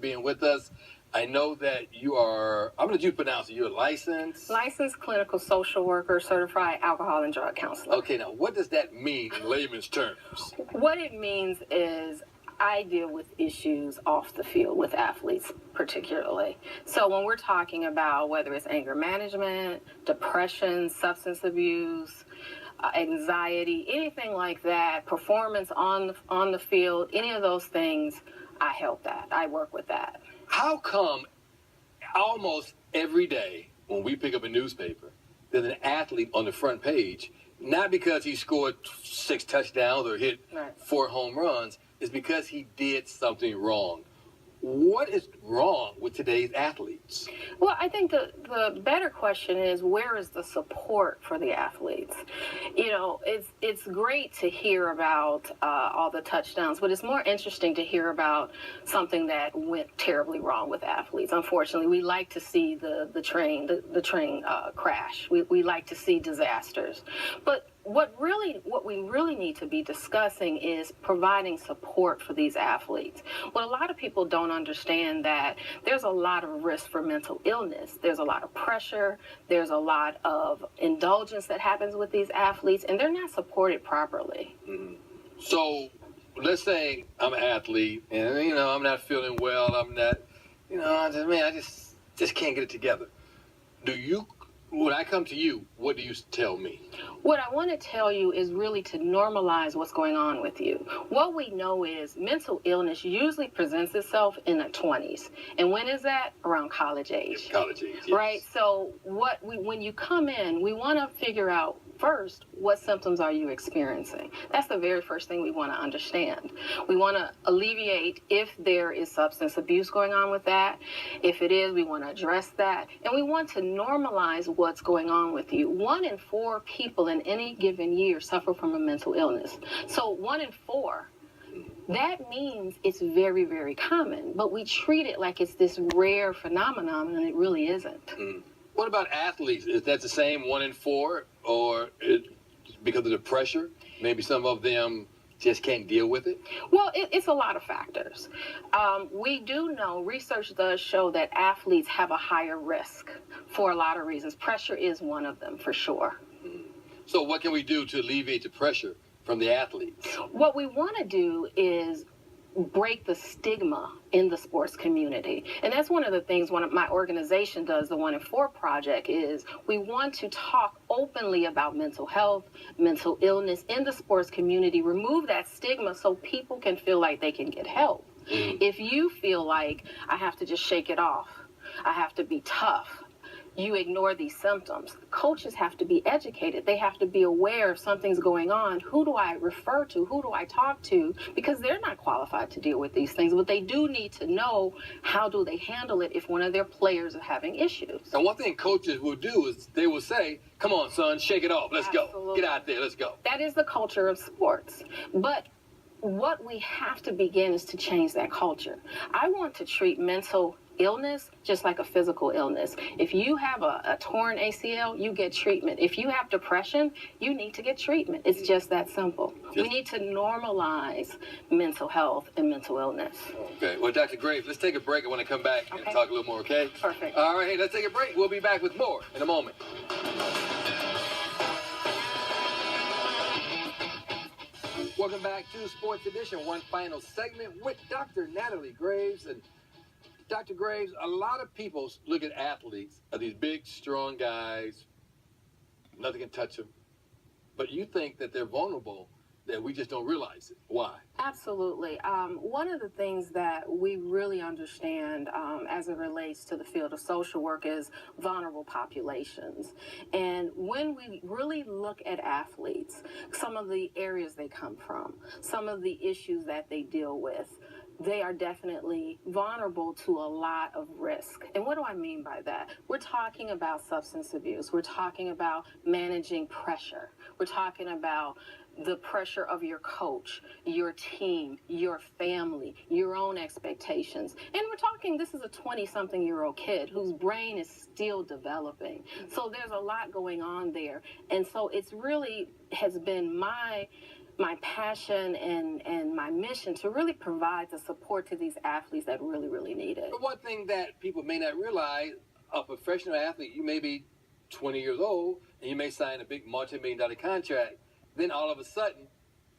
being with us. I know that you are, I'm going to pronounce it, you're licensed? Licensed clinical social worker, certified alcohol and drug counselor. Okay, now what does that mean in layman's terms? What it means is I deal with issues off the field with athletes particularly. So when we're talking about whether it's anger management, depression, substance abuse, anxiety, anything like that, performance on the field, any of those things, I help that. I work with that. How come almost every day when we pick up a newspaper, there's an athlete on the front page, not because he scored 6 touchdowns or hit 4 home runs, it's because he did something wrong. What is wrong with today's athletes? Well, I think the better question is, where is the support for the athletes? You know, it's great to hear about all the touchdowns, but it's more interesting to hear about something that went terribly wrong with athletes. Unfortunately, we like to see the train crash. We like to see disasters. But what we really need to be discussing is providing support for these athletes. What a lot of people don't understand, that there's a lot of risk for mental illness. There's a lot of pressure. There's a lot of indulgence that happens with these athletes, and they're not supported properly. Mm-hmm. So let's say I'm an athlete and, I'm not feeling well. I'm not, I just can't get it together. When I come to you, what do you tell me? What I want to tell you is really to normalize what's going on with you. What we know is mental illness usually presents itself in the 20s. And when is that? Around college age. College age, yes. Right? So when you come in, we want to figure out first, what symptoms are you experiencing? That's the very first thing we want to understand. We want to alleviate if there is substance abuse going on with that. If it is, we want to address that. And we want to normalize what's going on with you. 1 in 4 people in any given year suffer from a mental illness. So 1 in 4. That means it's very, very common, but we treat it like it's this rare phenomenon, and it really isn't. Mm. What about athletes? Is that the same 1 in 4, or because of the pressure, maybe some of them just can't deal with it? Well, it's a lot of factors. We do know, research does show that athletes have a higher risk for a lot of reasons. Pressure is one of them, for sure. Mm. So what can we do to alleviate the pressure from the athletes? What we want to do is break the stigma in the sports community. And that's one of the things my organization does, the 1 in 4 Project, is we want to talk openly about mental health, mental illness in the sports community, remove that stigma so people can feel like they can get help. Mm-hmm. If you feel like I have to just shake it off, I have to be tough, you ignore these symptoms. Coaches have to be educated. They have to be aware if something's going on. Who do I refer to? Who do I talk to? Because they're not qualified to deal with these things, but they do need to know how do they handle it if one of their players are having issues. And one thing coaches will do is they will say, come on, son, shake it off. Let's go. Get out there. Let's go. That is the culture of sports. But what we have to begin is to change that culture. I want to treat mental illness just like a physical illness. If you have a torn ACL, you get treatment. If you have depression, you need to get treatment. It's just that simple. We need to normalize mental health and mental illness. Okay. Well, Dr. Graves, let's take a break. I want to come back and talk a little more, okay? Perfect. All right, hey, let's take a break. We'll be back with more in a moment. Welcome back to Sports Edition, one final segment with Dr. Natalie Graves. And Dr. Graves, a lot of people look at athletes as these big, strong guys. Nothing can touch them. But you think that they're vulnerable, that we just don't realize it. Why? Absolutely. One of the things that we really understand as it relates to the field of social work is vulnerable populations. And when we really look at athletes, some of the areas they come from, some of the issues that they deal with, they are definitely vulnerable to a lot of risk. And what do I mean by that? We're talking about substance abuse. We're talking about managing pressure. We're talking about the pressure of your coach, your team, your family, your own expectations. And we're talking, this is a 20-something-year-old kid whose brain is still developing. So there's a lot going on there. And so it's really has been my my passion and my mission to really provide the support to these athletes that really, really need it. But one thing that people may not realize, a professional athlete, you may be 20 years old and you may sign a big multi-million-dollar contract. Then all of a sudden,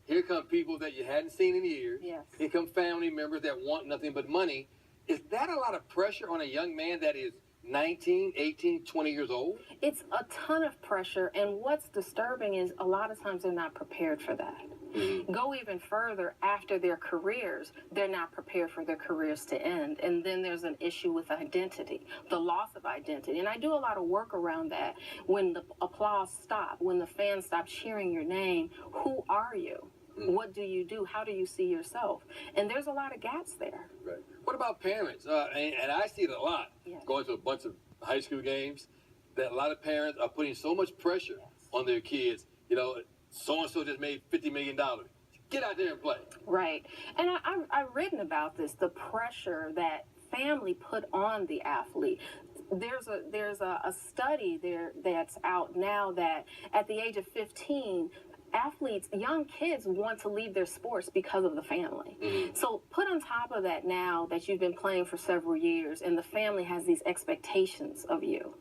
here come people that you hadn't seen in years. Yes. Here come family members that want nothing but money. Is that a lot of pressure on a young man that is 19, 18, 20 years old? It's a ton of pressure, and what's disturbing is a lot of times they're not prepared for that. Mm-hmm. Go even further, after their careers, they're not prepared for their careers to end. And then there's an issue with identity, the loss of identity. And I do a lot of work around that. When the applause stops, when the fans stop cheering your name, who are you? Mm-hmm. What do you do? How do you see yourself? And there's a lot of gaps there. Right. What about parents? And I see it a lot, yes. going to a bunch of high school games, that a lot of parents are putting so much pressure yes. on their kids. You know, so-and-so just made $50 million. Get out there and play. Right. And I've written about this, the pressure that family put on the athlete. There's a study there that's out now that at the age of 15, athletes, young kids want to leave their sports because of the family. Mm-hmm. So put on top of that now that you've been playing for several years and the family has these expectations of you.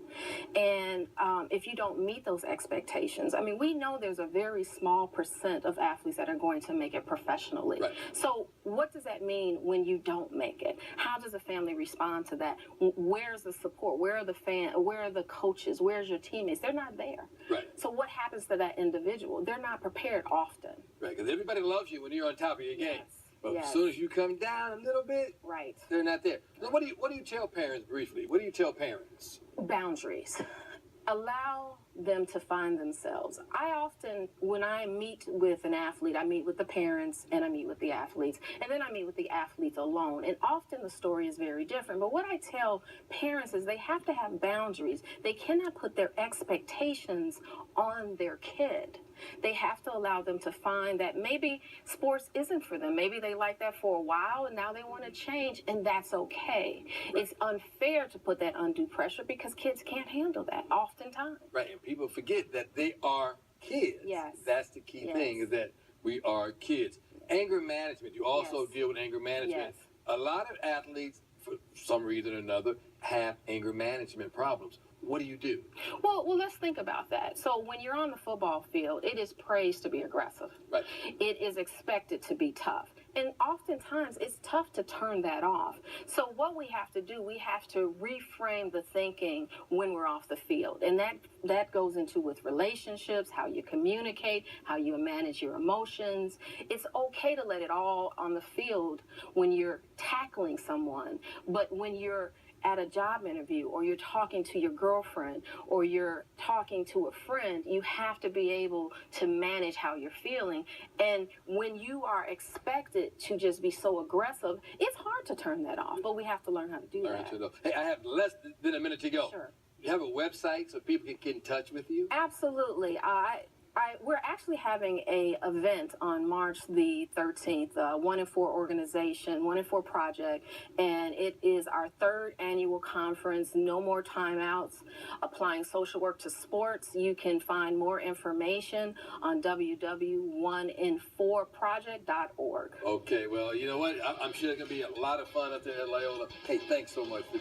And if you don't meet those expectations, I mean, we know there's a very small percent of athletes that are going to make it professionally. Right. So what does that mean when you don't make it? How does the family respond to that? Where's the support? Where are the coaches? Where's your teammates? They're not there. Right. So what happens to that individual? They're not prepared often. Right, because everybody loves you when you're on top of your game. Yes. But yes. as soon as you come down a little bit, right, they're not there. So what do you tell parents briefly? What do you tell parents? Boundaries. Allow them to find themselves. I often, when I meet with an athlete, I meet with the parents and I meet with the athletes, and then I meet with the athletes alone. And often the story is very different. But what I tell parents is they have to have boundaries. They cannot put their expectations on their kid. They have to allow them to find that maybe sports isn't for them. Maybe they like that for a while and now they want to change, and that's okay. Right. It's unfair to put that undue pressure because kids can't handle that oftentimes. Right, and people forget that they are kids. Yes. That's the key thing, is that we are kids. Anger management. You also yes. deal with anger management. Yes. A lot of athletes, for some reason or another, have anger management problems. What do you do? Well, let's think about that. So when you're on the football field, it is praised to be aggressive. Right. It is expected to be tough. And oftentimes, it's tough to turn that off. So what we have to do, we have to reframe the thinking when we're off the field. And that goes into with relationships, how you communicate, how you manage your emotions. It's okay to let it all on the field when you're tackling someone. But when you're at a job interview, or you're talking to your girlfriend, or you're talking to a friend, you have to be able to manage how you're feeling. And when you are expected to just be so aggressive, it's hard to turn that off, but we have to learn how to do that. Hey, I have less than a minute to go. Sure. You have a website so people can get in touch with you? Absolutely. We're actually having an event on March the 13th, 1 in 4 organization, 1 in 4 project, and it is our 3rd annual conference, No More Timeouts, Applying Social Work to Sports. You can find more information on www.1in4project.org. Okay, well, you know what? I'm sure it's going to be a lot of fun up there at Loyola. Hey, thanks so much for